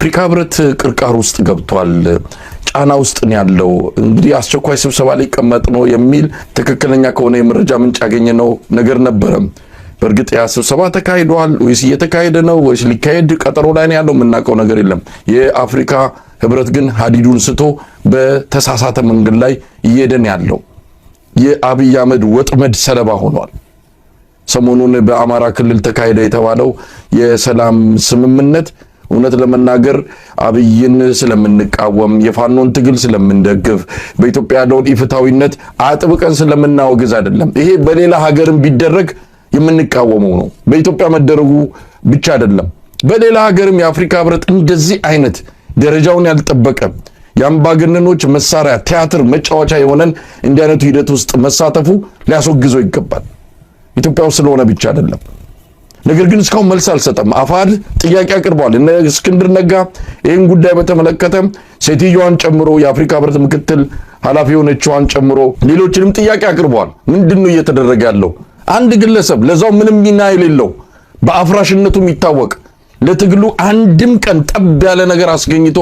የአፍሪካ ህብረት ቅርቃር ውስጥ ገብቷል፣ ጫና ውስጥ ነው ያለው። እንግዲህ አስቸኳይ ስብሰባ ላይ ቀመጥ ነው የሚል ትክክለኛ ከሆነ የመረጃ ምንጭ ያገኘነው ነገር ነበረ። በእርግጥ ያ ስብሰባ ተካሂዷል ወይስ እየተካሄደ ነው ወይስ ሊካሄድ ቀጠሮ ላይ ነው ያለው? የምናውቀው ነገር የለም። የአፍሪካ ህብረት ግን ሀዲዱን ስቶ በተሳሳተ መንገድ ላይ እየሄደን ያለው የአብይ አህመድ ወጥመድ ሰለባ ሆኗል። ሰሞኑን በአማራ ክልል ተካሄደ የተባለው የሰላም ስምምነት እውነት ለመናገር አብይን ስለምንቃወም የፋኖን ትግል ስለምንደግፍ በኢትዮጵያ ያለውን ኢፍታዊነት አጥብቀን ስለምናወግዝ አይደለም። ይሄ በሌላ ሀገርም ቢደረግ የምንቃወመው ነው። በኢትዮጵያ መደረጉ ብቻ አይደለም፣ በሌላ ሀገርም የአፍሪካ ህብረት እንደዚህ አይነት ደረጃውን ያልጠበቀ የአምባገነኖች መሳሪያ ቲያትር መጫወቻ የሆነን እንዲህ አይነቱ ሂደት ውስጥ መሳተፉ ሊያስወግዘው ይገባል። ኢትዮጵያ ውስጥ ስለሆነ ብቻ አይደለም። ነገር ግን እስካሁን መልስ አልሰጠም። አፋድ ጥያቄ አቅርቧል። እነ እስክንድር ነጋ ይህን ጉዳይ በተመለከተ ሴትዮዋን ጨምሮ የአፍሪካ ህብረት ምክትል ኃላፊ የሆነችዋን ጨምሮ ሌሎችንም ጥያቄ አቅርበዋል። ምንድነው እየተደረገ ያለው? አንድ ግለሰብ ለዛው ምንም ሚና የሌለው በአፍራሽነቱ የሚታወቅ ለትግሉ አንድም ቀን ጠብ ያለ ነገር አስገኝቶ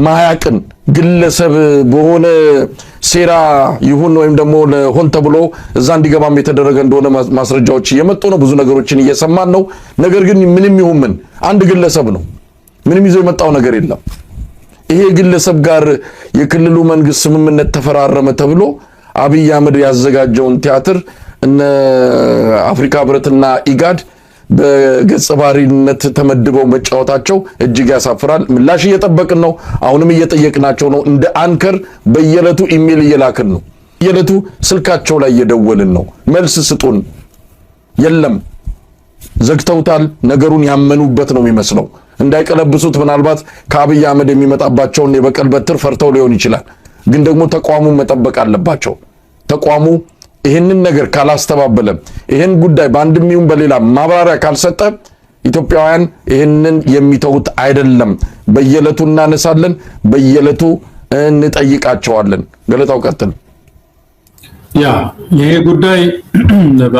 ማያቅን ግለሰብ በሆነ ሴራ ይሁን ወይም ደግሞ ለሆን ተብሎ እዛ እንዲገባም የተደረገ እንደሆነ ማስረጃዎች እየመጡ ነው። ብዙ ነገሮችን እየሰማን ነው። ነገር ግን ምንም ይሁን ምን አንድ ግለሰብ ነው። ምንም ይዞ የመጣው ነገር የለም። ይሄ ግለሰብ ጋር የክልሉ መንግስት ስምምነት ተፈራረመ ተብሎ አብይ አህመድ ያዘጋጀውን ቲያትር እነ አፍሪካ ህብረትና ኢጋድ በገጸ ባህሪነት ተመድበው መጫወታቸው እጅግ ያሳፍራል። ምላሽ እየጠበቅን ነው። አሁንም እየጠየቅናቸው ነው። እንደ አንከር በየዕለቱ ኢሜል እየላክን ነው። በየዕለቱ ስልካቸው ላይ እየደወልን ነው። መልስ ስጡን። የለም፣ ዘግተውታል። ነገሩን ያመኑበት ነው የሚመስለው። እንዳይቀለብሱት ምናልባት ከአብይ አህመድ የሚመጣባቸውን የበቀል በትር ፈርተው ሊሆን ይችላል። ግን ደግሞ ተቋሙን መጠበቅ አለባቸው። ተቋሙ ይህንን ነገር ካላስተባበለ ይህን ጉዳይ በአንድም ይሁን በሌላ ማብራሪያ ካልሰጠ ኢትዮጵያውያን ይህንን የሚተውት አይደለም። በየዕለቱ እናነሳለን፣ በየዕለቱ እንጠይቃቸዋለን። ገለታው ቀጥል። ይሄ ጉዳይ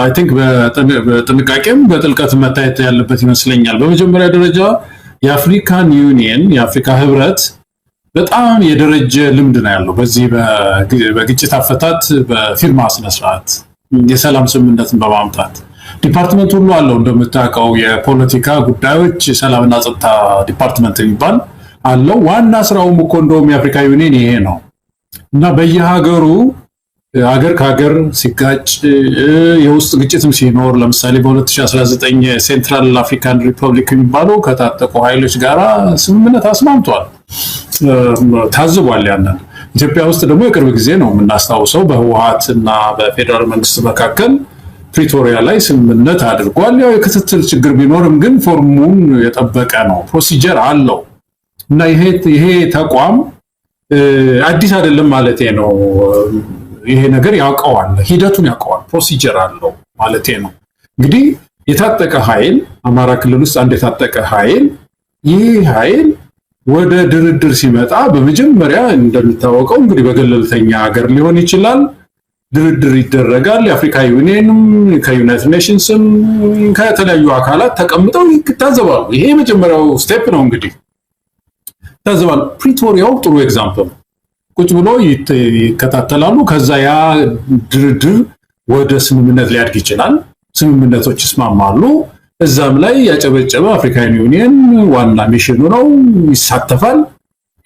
አይ ቲንክ በጥንቃቄም በጥልቀት መታየት ያለበት ይመስለኛል። በመጀመሪያ ደረጃ የአፍሪካን ዩኒየን የአፍሪካ ህብረት በጣም የደረጀ ልምድ ነው ያለው በዚህ በግጭት አፈታት በፊርማ ስነስርዓት የሰላም ስምምነትን በማምጣት ዲፓርትመንት ሁሉ አለው። እንደምታውቀው የፖለቲካ ጉዳዮች ሰላምና ጸጥታ ዲፓርትመንት የሚባል አለው። ዋና ስራውም እኮ እንደውም የአፍሪካ ዩኒየን ይሄ ነው እና በየሀገሩ ሀገር ከሀገር ሲጋጭ የውስጥ ግጭትም ሲኖር ለምሳሌ በ2019 ሴንትራል አፍሪካን ሪፐብሊክ የሚባለው ከታጠቁ ኃይሎች ጋራ ስምምነት አስማምቷል፣ ታዝቧል። ያንን ኢትዮጵያ ውስጥ ደግሞ የቅርብ ጊዜ ነው የምናስታውሰው በህወሓት እና በፌደራል መንግስት መካከል ፕሪቶሪያ ላይ ስምምነት አድርጓል። ያው የክትትል ችግር ቢኖርም ግን ፎርሙን የጠበቀ ነው፣ ፕሮሲጀር አለው እና ይሄ ተቋም አዲስ አይደለም ማለት ነው። ይሄ ነገር ያውቀዋል፣ ሂደቱን ያውቀዋል፣ ፕሮሲጀር አለው ማለት ነው። እንግዲህ የታጠቀ ኃይል አማራ ክልል ውስጥ አንድ የታጠቀ ኃይል ይህ ኃይል ወደ ድርድር ሲመጣ በመጀመሪያ እንደሚታወቀው እንግዲህ በገለልተኛ ሀገር ሊሆን ይችላል፣ ድርድር ይደረጋል። የአፍሪካ ዩኒየንም ከዩናይትድ ኔሽንስም ከተለያዩ አካላት ተቀምጠው ይታዘባሉ። ይሄ የመጀመሪያው ስቴፕ ነው። እንግዲህ ይታዘባሉ። ፕሪቶሪያው ጥሩ ኤግዛምፕል ነው። ቁጭ ብሎ ይከታተላሉ። ከዛ ያ ድርድር ወደ ስምምነት ሊያድግ ይችላል። ስምምነቶች ይስማማሉ። እዛም ላይ ያጨበጨበ አፍሪካን ዩኒየን ዋና ሚሽኑ ነው፣ ይሳተፋል።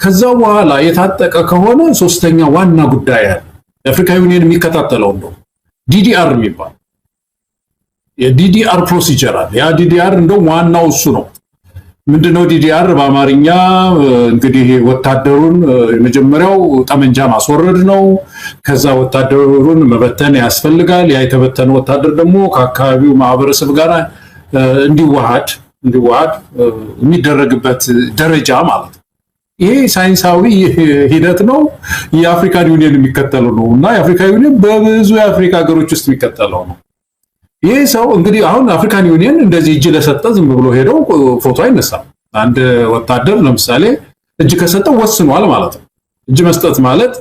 ከዛ በኋላ የታጠቀ ከሆነ ሶስተኛ ዋና ጉዳይ አለ የአፍሪካ ዩኒየን የሚከታተለው ነው፣ ዲዲአር የሚባል የዲዲአር ፕሮሲጀር አለ። ያ ዲዲአር እንደው ዋናው እሱ ነው። ምንድነው ዲዲአር በአማርኛ? እንግዲህ ወታደሩን የመጀመሪያው ጠመንጃ ማስወረድ ነው። ከዛ ወታደሩን መበተን ያስፈልጋል። ያ የተበተነ ወታደር ደግሞ ከአካባቢው ማህበረሰብ ጋር እንዲዋሃድ የሚደረግበት ደረጃ ማለት ነው። ይሄ ሳይንሳዊ ሂደት ነው። የአፍሪካን ዩኒየን የሚከተለው ነው እና የአፍሪካ ዩኒየን በብዙ የአፍሪካ ሀገሮች ውስጥ የሚከተለው ነው። ይህ ሰው እንግዲህ አሁን አፍሪካን ዩኒየን እንደዚህ እጅ ለሰጠ ዝም ብሎ ሄደው ፎቶ አይነሳም። አንድ ወታደር ለምሳሌ እጅ ከሰጠው ወስኗል ማለት ነው። እጅ መስጠት ማለት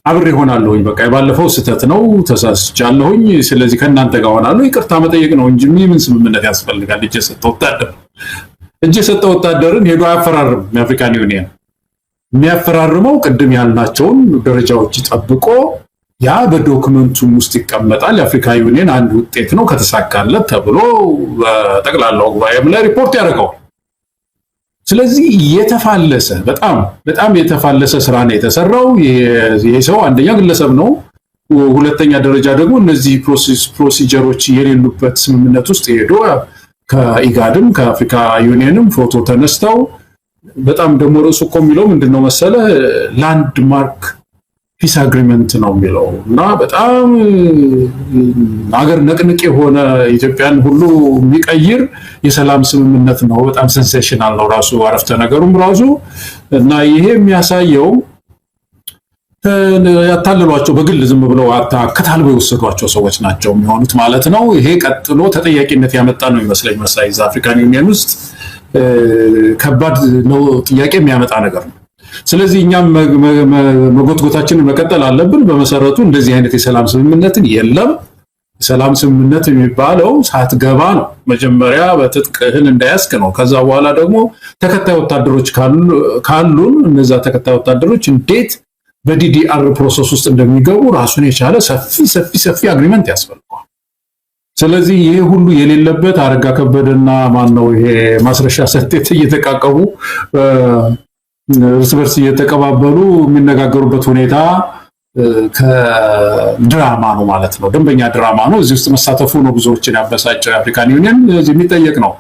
አብሬ ሆናለሁኝ፣ በቃ የባለፈው ስህተት ነው፣ ተሳስቻለሁኝ፣ ስለዚህ ከእናንተ ጋር ሆናለሁ፣ ይቅርታ መጠየቅ ነው እንጂ ምን ስምምነት ያስፈልጋል? እጅ የሰጠ ወታደር እጅ የሰጠ ወታደርን ሄዶ አያፈራርም። የአፍሪካን ዩኒየን የሚያፈራርመው ቅድም ያልናቸውን ደረጃዎች ጠብቆ ያ በዶክመንቱም ውስጥ ይቀመጣል። የአፍሪካ ዩኒየን አንድ ውጤት ነው ከተሳካለት ተብሎ በጠቅላላው ጉባኤም ላይ ሪፖርት ያደርገዋል። ስለዚህ የተፋለሰ በጣም የተፋለሰ ስራ ነው የተሰራው። ይሄ ሰው አንደኛ ግለሰብ ነው፣ ሁለተኛ ደረጃ ደግሞ እነዚህ ፕሮሲጀሮች የሌሉበት ስምምነት ውስጥ ሄዶ ከኢጋድም ከአፍሪካ ዩኒየንም ፎቶ ተነስተው በጣም ደግሞ ርዕሱ እኮ የሚለው ምንድነው መሰለ ላንድ ማርክ ፒስ አግሪመንት ነው የሚለው እና በጣም ሀገር ነቅንቅ የሆነ ኢትዮጵያን ሁሉ የሚቀይር የሰላም ስምምነት ነው። በጣም ሴንሴሽናል ነው ራሱ አረፍተ ነገሩም ራሱ እና ይሄ የሚያሳየው ያታለሏቸው በግል ዝም ብለው አከታልበው የወሰዷቸው ሰዎች ናቸው የሚሆኑት ማለት ነው። ይሄ ቀጥሎ ተጠያቂነት ያመጣ ነው ይመስለኝ መሳይ አፍሪካን ዩኒየን ውስጥ ከባድ ነው ጥያቄ የሚያመጣ ነገር ነው። ስለዚህ እኛም መጎትጎታችንን መቀጠል አለብን። በመሰረቱ እንደዚህ አይነት የሰላም ስምምነትን የለም። የሰላም ስምምነት የሚባለው ሳትገባ ነው። መጀመሪያ በትጥቅህን እንዳያስክ ነው። ከዛ በኋላ ደግሞ ተከታይ ወታደሮች ካሉን እነዛ ተከታይ ወታደሮች እንዴት በዲዲአር ፕሮሰስ ውስጥ እንደሚገቡ ራሱን የቻለ ሰፊ አግሪመንት ያስፈልገዋል። ስለዚህ ይሄ ሁሉ የሌለበት አረጋ ከበደና ማን ነው ይሄ ማስረሻ ሰጤት እየተቃቀቡ እርስ በርስ እየተቀባበሉ የሚነጋገሩበት ሁኔታ ከድራማ ነው ማለት ነው። ደንበኛ ድራማ ነው። እዚህ ውስጥ መሳተፉ ነው ብዙዎችን ያበሳጨው። የአፍሪካን ዩኒየን የሚጠየቅ ነው።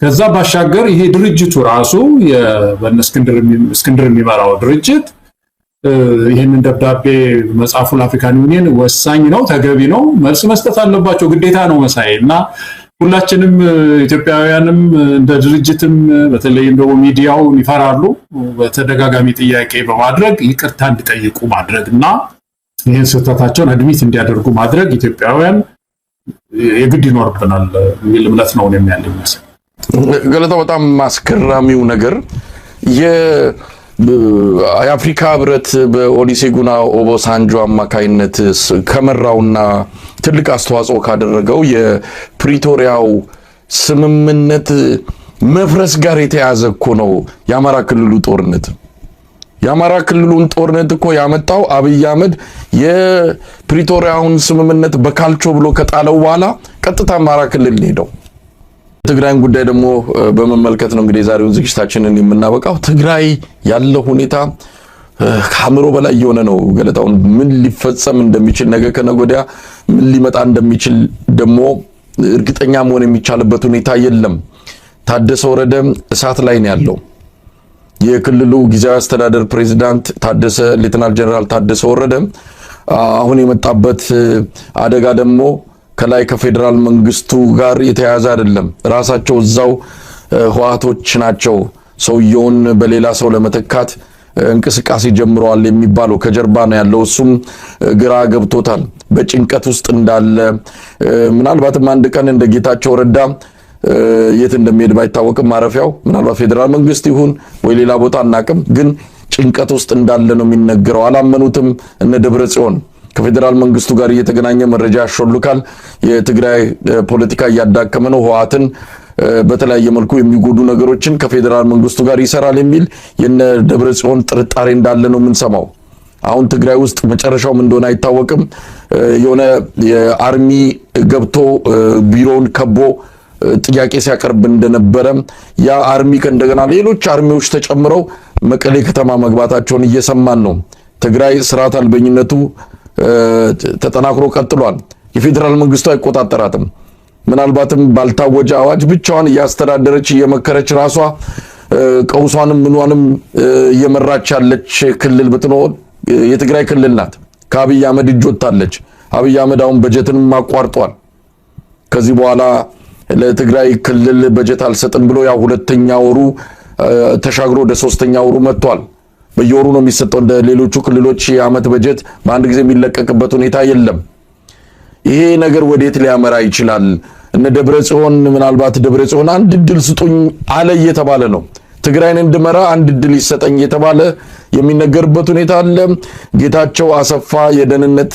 ከዛ ባሻገር ይሄ ድርጅቱ ራሱ እስክንድር የሚመራው ድርጅት ይህንን ደብዳቤ መጻፉ ለአፍሪካን ዩኒየን ወሳኝ ነው፣ ተገቢ ነው፣ መልስ መስጠት አለባቸው፣ ግዴታ ነው መሳይ እና ሁላችንም ኢትዮጵያውያንም እንደ ድርጅትም በተለይ እንደው ሚዲያውን ይፈራሉ። በተደጋጋሚ ጥያቄ በማድረግ ይቅርታ እንዲጠይቁ ማድረግ እና ይህን ስህተታቸውን አድሚት እንዲያደርጉ ማድረግ ኢትዮጵያውያን የግድ ይኖርብናል የሚል እምነት ነው የሚያለኝ። ገለታው በጣም አስገራሚው ነገር የአፍሪካ ህብረት በኦሉሴጉን ኦባሳንጆ አማካይነት ከመራውና ትልቅ አስተዋጽኦ ካደረገው የፕሪቶሪያው ስምምነት መፍረስ ጋር የተያዘ እኮ ነው የአማራ ክልሉ ጦርነት። የአማራ ክልሉን ጦርነት እኮ ያመጣው አብይ አህመድ የፕሪቶሪያውን ስምምነት በካልቾ ብሎ ከጣለው በኋላ ቀጥታ አማራ ክልል ሄደው ትግራይን ጉዳይ ደግሞ በመመልከት ነው እንግዲህ ዛሬውን ዝግጅታችንን የምናበቃው። ትግራይ ያለው ሁኔታ ከአእምሮ በላይ የሆነ ነው። ገለታውን ምን ሊፈጸም እንደሚችል ነገ ከነገ ወዲያ ምን ሊመጣ እንደሚችል ደግሞ እርግጠኛ መሆን የሚቻልበት ሁኔታ የለም። ታደሰ ወረደ እሳት ላይ ነው ያለው። የክልሉ ጊዜያዊ አስተዳደር ፕሬዝዳንት ሌተናል ጀነራል ታደሰ ወረደ አሁን የመጣበት አደጋ ደግሞ ከላይ ከፌደራል መንግስቱ ጋር የተያያዘ አይደለም። ራሳቸው እዛው ህወሓቶች ናቸው ሰውየውን በሌላ ሰው ለመተካት እንቅስቃሴ ጀምረዋል የሚባለው ከጀርባ ነው ያለው። እሱም ግራ ገብቶታል፣ በጭንቀት ውስጥ እንዳለ ምናልባትም አንድ ቀን እንደ ጌታቸው ረዳ የት እንደሚሄድ ባይታወቅም ማረፊያው ምናልባት ፌደራል መንግስት ይሁን ወይ ሌላ ቦታ አናቅም፣ ግን ጭንቀት ውስጥ እንዳለ ነው የሚነገረው። አላመኑትም እነ ደብረ ጽዮን ከፌደራል መንግስቱ ጋር እየተገናኘ መረጃ ያሾልካል። የትግራይ ፖለቲካ እያዳከመ ነው፣ ህወሓትን በተለያየ መልኩ የሚጎዱ ነገሮችን ከፌደራል መንግስቱ ጋር ይሰራል የሚል የነ ደብረጽዮን ጥርጣሬ እንዳለ ነው የምንሰማው። አሁን ትግራይ ውስጥ መጨረሻው ምን እንደሆነ አይታወቅም። የሆነ የአርሚ ገብቶ ቢሮውን ከቦ ጥያቄ ሲያቀርብ እንደነበረ ያ አርሚ ከእንደገና ሌሎች አርሚዎች ተጨምረው መቀሌ ከተማ መግባታቸውን እየሰማን ነው። ትግራይ ስርዓት አልበኝነቱ ተጠናክሮ ቀጥሏል። የፌደራል መንግስቱ አይቆጣጠራትም። ምናልባትም ባልታወጀ አዋጅ ብቻዋን እያስተዳደረች እየመከረች ራሷ ቀውሷንም ምኗንም እየመራች ያለች ክልል ብትኖር የትግራይ ክልል ናት። ከአብይ አህመድ እጅ ወጥታለች። አብይ አህመድ አሁን በጀትንም አቋርጧል። ከዚህ በኋላ ለትግራይ ክልል በጀት አልሰጥም ብሎ ያው ሁለተኛ ወሩ ተሻግሮ ወደ ሶስተኛ ወሩ መጥቷል። በየወሩ ነው የሚሰጠው። እንደ ሌሎቹ ክልሎች የዓመት በጀት በአንድ ጊዜ የሚለቀቅበት ሁኔታ የለም። ይሄ ነገር ወዴት ሊያመራ ይችላል? እነ ደብረጽዮን ምናልባት ደብረጽዮን አንድ እድል ስጡኝ አለ እየተባለ ነው። ትግራይን እንድመራ አንድ እድል ይሰጠኝ እየተባለ የሚነገርበት ሁኔታ አለ። ጌታቸው አሰፋ የደህንነት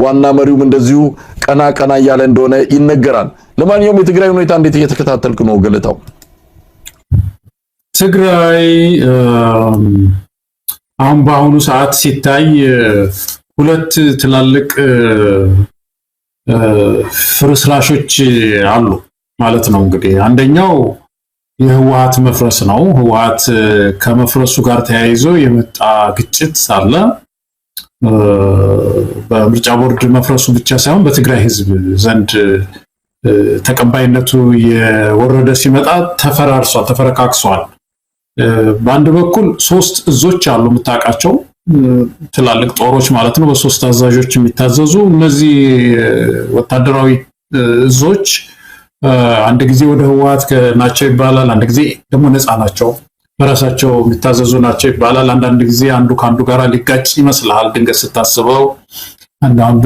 ዋና መሪውም እንደዚሁ ቀና ቀና እያለ እንደሆነ ይነገራል። ለማንኛውም የትግራይ ሁኔታ እንዴት እየተከታተልክ ነው ገለታው? ትግራይ አሁን በአሁኑ ሰዓት ሲታይ ሁለት ትላልቅ ፍርስራሾች አሉ ማለት ነው። እንግዲህ አንደኛው የህወሓት መፍረስ ነው። ህወሓት ከመፍረሱ ጋር ተያይዞ የመጣ ግጭት አለ። በምርጫ ቦርድ መፍረሱ ብቻ ሳይሆን በትግራይ ህዝብ ዘንድ ተቀባይነቱ የወረደ ሲመጣ ተፈራርሷል፣ ተፈረካክሷል። በአንድ በኩል 3 እዞች አሉ የምታውቃቸው ትላልቅ ጦሮች ማለት ነው፣ በ3 አዛዦች የሚታዘዙ እነዚህ ወታደራዊ እዞች አንድ ጊዜ ወደ ህወሓት ናቸው ይባላል፣ አንድ ጊዜ ደግሞ ነፃ ናቸው፣ በራሳቸው የሚታዘዙ ናቸው ይባላል። አንዳንድ ጊዜ አንዱ ከአንዱ ጋር ሊጋጭ ይመስልሃል ድንገት ስታስበው። አንዳንድ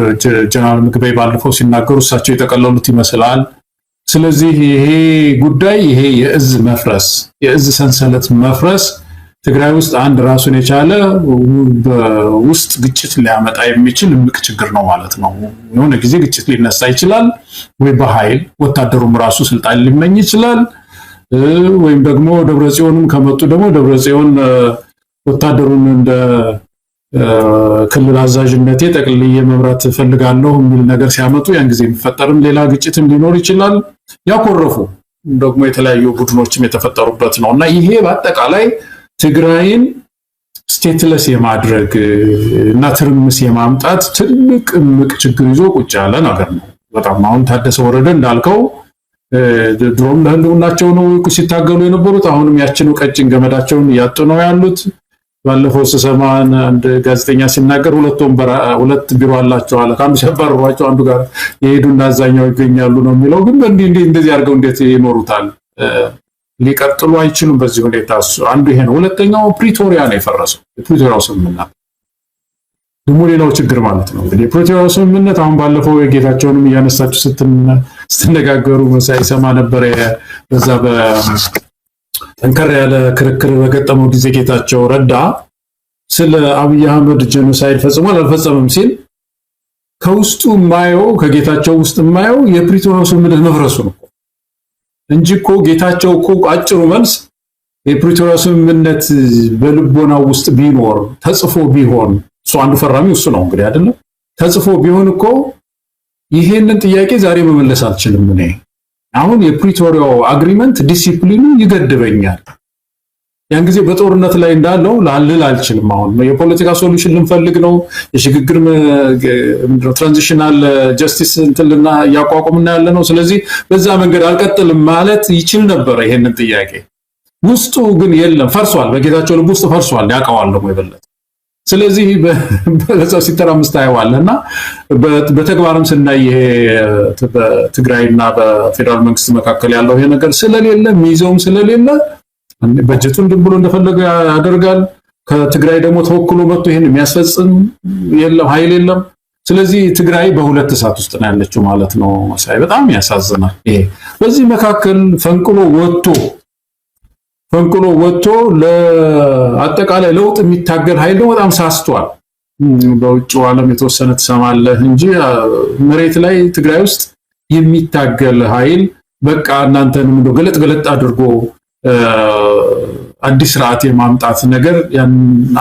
ጀነራል ምግበይ ባለፈው ሲናገሩ እሳቸው የጠቀለሉት ይመስላል። ስለዚህ ይሄ ጉዳይ ይሄ የእዝ መፍረስ የእዝ ሰንሰለት መፍረስ ትግራይ ውስጥ አንድ ራሱን የቻለ በውስጥ ግጭት ሊያመጣ የሚችል እምቅ ችግር ነው ማለት ነው። የሆነ ጊዜ ግጭት ሊነሳ ይችላል፣ ወይ በኃይል ወታደሩም ራሱ ስልጣን ሊመኝ ይችላል፣ ወይም ደግሞ ደብረጽዮንም ከመጡ ደግሞ ደብረጽዮን ወታደሩን እንደ ክልል አዛዥነቴ ጠቅልዬ መምራት ፈልጋለሁ የሚል ነገር ሲያመጡ ያን ጊዜ የሚፈጠርም ሌላ ግጭትም ሊኖር ይችላል። ያኮረፉ ደግሞ የተለያዩ ቡድኖችም የተፈጠሩበት ነው እና ይሄ በአጠቃላይ ትግራይን ስቴትለስ የማድረግ እና ትርምስ የማምጣት ትልቅ እምቅ ችግር ይዞ ቁጭ ያለ ነገር ነው። በጣም አሁን ታደሰ ወረደ እንዳልከው ድሮም ለህልውናቸው ነው ሲታገሉ የነበሩት። አሁንም ያችኑ ቀጭን ገመዳቸውን እያጡ ነው ያሉት። ባለፈው ስሰማ አንድ ጋዜጠኛ ሲናገር ሁለት ቢሮ አላቸው አለ። ከአንዱ ሲያባርሯቸው አንዱ ጋር የሄዱና አዛኛው ይገኛሉ ነው የሚለው። ግን እንደዚህ አድርገው እንዴት ይኖሩታል? ሊቀጥሉ አይችሉም በዚህ ሁኔታ። አንዱ ይሄ ነው። ሁለተኛው ፕሪቶሪያ ነው የፈረሰው። የፕሪቶሪያው ስምምነት ደግሞ ሌላው ችግር ማለት ነው። እንግዲህ የፕሪቶሪያው ስምምነት አሁን ባለፈው የጌታቸውንም እያነሳችሁ ስትነጋገሩ መሳይ ሰማ ነበር። በዛ ጠንከር ያለ ክርክር በገጠመው ጊዜ ጌታቸው ረዳ ስለ አብይ አህመድ ጄኖሳይድ ፈጽሟል አልፈጸመም ሲል ከውስጡ ማየው ከጌታቸው ውስጥ ማየው የፕሪቶሪያው ስምምነት መፍረሱ ነው እንጂ እኮ ጌታቸው እኮ አጭሩ መልስ የፕሪቶሪያው ስምምነት በልቦናው ውስጥ ቢኖር ተጽፎ ቢሆን እሱ አንዱ ፈራሚው እሱ ነው እንግዲህ አይደለም። ተጽፎ ቢሆን እኮ ይሄንን ጥያቄ ዛሬ መመለስ አልችልም እኔ። አሁን የፕሪቶሪያው አግሪመንት ዲሲፕሊኑ ይገድበኛል። ያን ጊዜ በጦርነት ላይ እንዳለው ላልል አልችልም። አሁን የፖለቲካ ሶሉሽን ልንፈልግ ነው፣ የሽግግር ትራንዚሽናል ጀስቲስ እንትልና ያቋቁምና ያለ ነው። ስለዚህ በዛ መንገድ አልቀጥልም ማለት ይችል ነበር ይሄንን ጥያቄ። ውስጡ ግን የለም፣ ፈርሷል። በጌታቸው ልብ ውስጥ ፈርሷል። ያውቀዋል ደግሞ የበለጠ። ስለዚህ በዛው ሲተራምስ ታየዋለና በተግባርም ስናይ ይሄ በትግራይና በፌደራል መንግስት መካከል ያለው ይሄ ነገር ስለሌለ ሚይዘውም ስለሌለ በጀቱን ድም ብሎ እንደፈለገ ያደርጋል። ከትግራይ ደግሞ ተወክሎ መጥቶ ይሄን የሚያስፈጽም የለም፣ ኃይል የለም። ስለዚህ ትግራይ በሁለት እሳት ውስጥ ነው ያለችው ማለት ነው። መሳይ በጣም ያሳዝናል። ይሄ በዚህ መካከል ፈንቅሎ ወጥቶ ለአጠቃላይ ለውጥ የሚታገል ኃይል ነው በጣም ሳስቷል። በውጭው ዓለም የተወሰነ ትሰማለህ እንጂ መሬት ላይ ትግራይ ውስጥ የሚታገል ኃይል በቃ እናንተንም እንደው ገለጥ አድርጎ አዲስ ስርዓት የማምጣት ነገር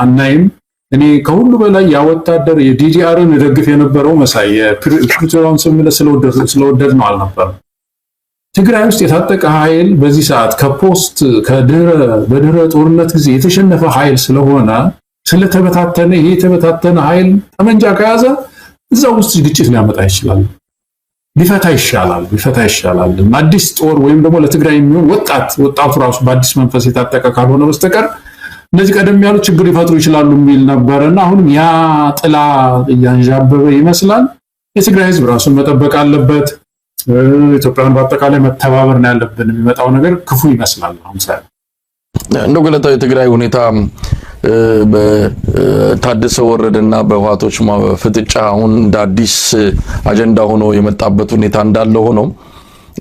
አናይም። እኔ ከሁሉ በላይ ያወታደር የዲዲአርን ደግፍ የነበረው መሳይ የፕሪቶሪያውን ስምምነት ስለወደድ ነው አልነበረም። ትግራይ ውስጥ የታጠቀ ኃይል በዚህ ሰዓት በድህረ ጦርነት ጊዜ የተሸነፈ ኃይል ስለሆነ ስለተበታተነ ይሄ የተበታተነ ኃይል ጠመንጃ ከያዘ እዛው ውስጥ ግጭት ሊያመጣ ይችላል። ሊፈታ ይሻላል። አዲስ ጦር ወይም ደግሞ ለትግራይ የሚሆን ወጣቱ ራሱ በአዲስ መንፈስ የታጠቀ ካልሆነ በስተቀር እነዚህ ቀደም ያሉ ችግር ሊፈጥሩ ይችላሉ የሚል ነበርና አሁንም ያ ጥላ እያንዣበበ ይመስላል። የትግራይ ህዝብ ራሱን መጠበቅ አለበት። ኢትዮጵያን በአጠቃላይ መተባበር ነው ያለብን። የሚመጣው ነገር ክፉ ይመስላል። እንደው ገለታው የትግራይ ሁኔታ በታደሰ ወረደና በህወሓቶች ፍጥጫ አሁን እንደ አዲስ አጀንዳ ሆኖ የመጣበት ሁኔታ እንዳለ ሆኖ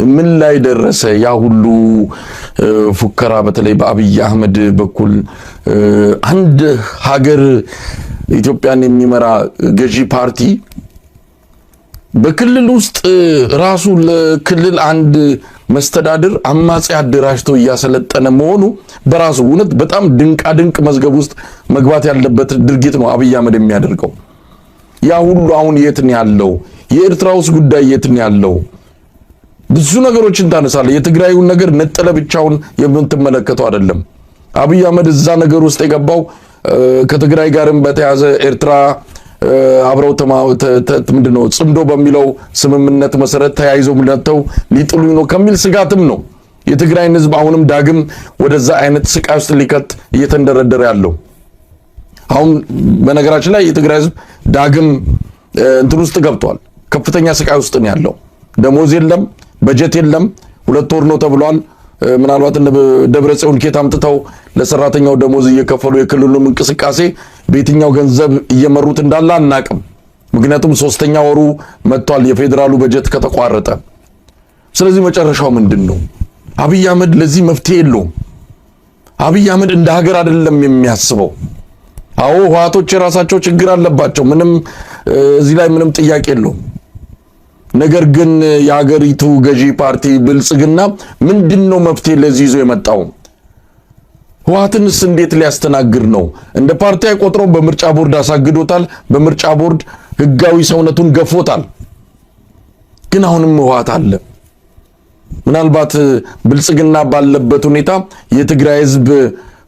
ምን ላይ ደረሰ? ያ ሁሉ ፉከራ በተለይ በአብይ አህመድ በኩል አንድ ሀገር ኢትዮጵያን የሚመራ ገዢ ፓርቲ በክልል ውስጥ ራሱ ለክልል አንድ መስተዳድር አማጺ አደራጅቶ እያሰለጠነ መሆኑ በራሱ እውነት በጣም ድንቅ መዝገብ ውስጥ መግባት ያለበት ድርጊት ነው አብይ አህመድ የሚያደርገው። ያ ሁሉ አሁን የት ነው ያለው? የኤርትራ ውስጥ ጉዳይ የት ነው ያለው? ብዙ ነገሮችን ታነሳለህ። የትግራዩን ነገር ነጠለ ብቻውን የምትመለከተው አይደለም። አብይ አህመድ እዛ ነገር ውስጥ የገባው ከትግራይ ጋርም በተያዘ ኤርትራ አብረው ምንድነው ጽምዶ በሚለው ስምምነት መሰረት ተያይዘው መጥተው ሊጥሉኝ ነው ከሚል ስጋትም ነው የትግራይን ህዝብ አሁንም ዳግም ወደዛ አይነት ስቃይ ውስጥ ሊከት እየተንደረደረ ያለው። አሁን በነገራችን ላይ የትግራይ ህዝብ ዳግም እንትን ውስጥ ገብቷል። ከፍተኛ ስቃይ ውስጥ ነው ያለው። ደሞዝ የለም፣ በጀት የለም። 2 ወር ነው ተብሏል። ምናልባት ደብረጽዮን ኬት አምጥተው ለሰራተኛው ደሞዝ እየከፈሉ የክልሉም እንቅስቃሴ በየትኛው ገንዘብ እየመሩት እንዳለ አናቅም። ምክንያቱም 3ኛ ወሩ መጥቷል የፌዴራሉ በጀት ከተቋረጠ። ስለዚህ መጨረሻው ምንድነው? አብይ አህመድ ለዚህ መፍትሄ የለውም። አብይ አህመድ እንደ ሀገር አይደለም የሚያስበው። አዎ ህወሓቶች የራሳቸው ችግር አለባቸው። ምንም እዚህ ላይ ምንም ጥያቄ የለውም። ነገር ግን የሀገሪቱ ገዢ ፓርቲ ብልጽግና ምንድነው መፍትሄ ለዚህ ይዞ የመጣው? ህወሓትንስ እንዴት ሊያስተናግድ ነው? እንደ ፓርቲ አይቆጥረው። በምርጫ ቦርድ አሳግዶታል። በምርጫ ቦርድ ህጋዊ ሰውነቱን ገፎታል። ግን አሁንም ህወሓት አለ። ምናልባት ብልጽግና ባለበት ሁኔታ የትግራይ ህዝብ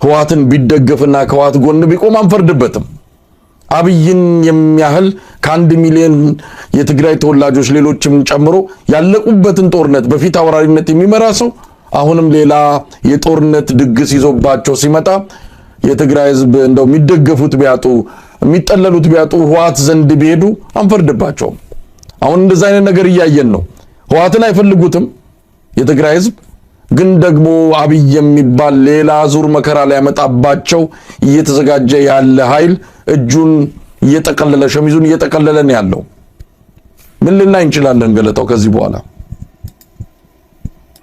ህወሓትን ቢደገፍና ከህወሓት ጎን ቢቆም አንፈርድበትም። አብይን የሚያህል ከ1 ሚሊዮን የትግራይ ተወላጆች ሌሎችም ጨምሮ ያለቁበትን ጦርነት በፊት አውራሪነት የሚመራ ሰው አሁንም ሌላ የጦርነት ድግስ ይዞባቸው ሲመጣ የትግራይ ህዝብ እንደው የሚደገፉት ቢያጡ የሚጠለሉት ቢያጡ ህወሓት ዘንድ ቢሄዱ አንፈርድባቸውም። አሁን እንደዛ አይነት ነገር እያየን ነው። ህወሓትን አይፈልጉትም የትግራይ ህዝብ፣ ግን ደግሞ አብይ የሚባል ሌላ ዙር መከራ ላይ ያመጣባቸው እየተዘጋጀ ያለ ኃይል እጁን እየጠቀለለ ሸሚዙን እየጠቀለለ ነው ያለው። ምን ልናይ እንችላለን ገለታው ከዚህ በኋላ?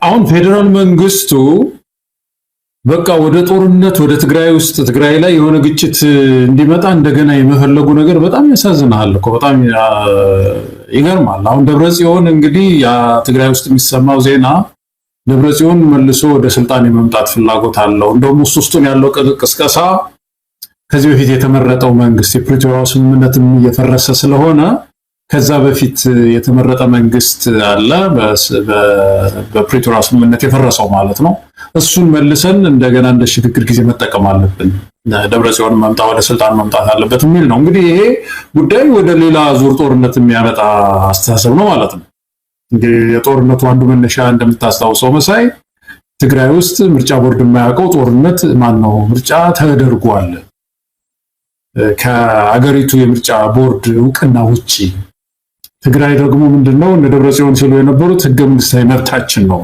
አሁን ፌዴራል መንግስቱ በቃ ወደ ጦርነት ወደ ትግራይ ውስጥ ትግራይ ላይ የሆነ ግጭት እንዲመጣ እንደገና የመፈለጉ ነገር በጣም ያሳዝናል እኮ፣ በጣም ይገርማል። አሁን ደብረጽዮን እንግዲህ ያ ትግራይ ውስጥ የሚሰማው ዜና ደብረጽዮን መልሶ ወደ ስልጣን የመምጣት ፍላጎት አለው። እንደውም ውስጡን ያለው ቅስቀሳ ከዚህ በፊት የተመረጠው መንግስት የፕሪቶሪያው ስምምነትም እየፈረሰ ስለሆነ ከዛ በፊት የተመረጠ መንግስት አለ፣ በፕሪቶሪያው ስምምነት የፈረሰው ማለት ነው። እሱን መልሰን እንደገና እንደ ሽግግር ጊዜ መጠቀም አለብን፣ ደብረጽዮን ወደ ስልጣን መምጣት አለበት የሚል ነው። እንግዲህ ይሄ ጉዳይ ወደ ሌላ ዙር ጦርነት የሚያመጣ አስተሳሰብ ነው ማለት ነው። እንግዲህ የጦርነቱ አንዱ መነሻ እንደምታስታውሰው መሳይ ትግራይ ውስጥ ምርጫ ቦርድ የማያውቀው ጦርነት ማነው ምርጫ ተደርጓል ከአገሪቱ የምርጫ ቦርድ እውቅና ውጪ። ትግራይ ደግሞ ምንድነው እንደ ደብረጽዮን ሲሉ የነበሩት ህገ መንግስታዊ መብታችን ነው።